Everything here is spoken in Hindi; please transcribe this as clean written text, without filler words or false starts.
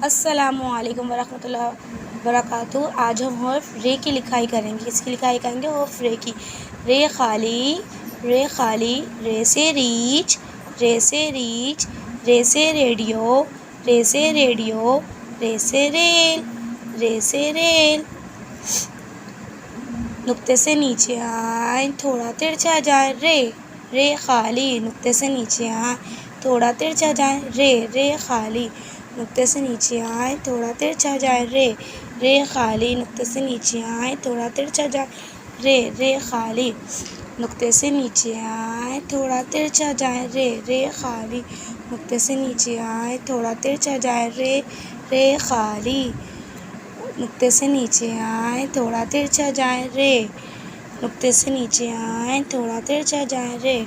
अस्सलामुअलैकुम वरहमतुल्लाहि वबरकातुहू। आज हम हर्फ रे की लिखाई करेंगे। किसकी लिखाई करेंगे? हर्फ रे की। रे खाली, रे खाली, रे से रीच, रे से रीच, रे से रेडियो, रे से रेडियो, रे से रेल, रे से रेल। नुक्ते से नीचे आए, थोड़ा तिरछा जाए, रे, रे खाली। नुक्ते से नीचे आए, थोड़ा तिरछा जाए, रे, रे खाली। नुक्ते से नीचे आए, थोड़ा तिरछा जाए, रे, रे खाली। नुक्ते से नीचे आए, थोड़ा तिरछा जाए, रे, रे खाली। नुक्ते से नीचे आए, थोड़ा तिरछा जाए, रे, रे खाली। नुक्ते से नीचे आए, थोड़ा तिरछा जाए, रे, रे खाली। नुक्ते से नीचे आए, थोड़ा तिरछा जाए, रे। नुक्ते से नीचे आए, थोड़ा तिरछा जाए, रे।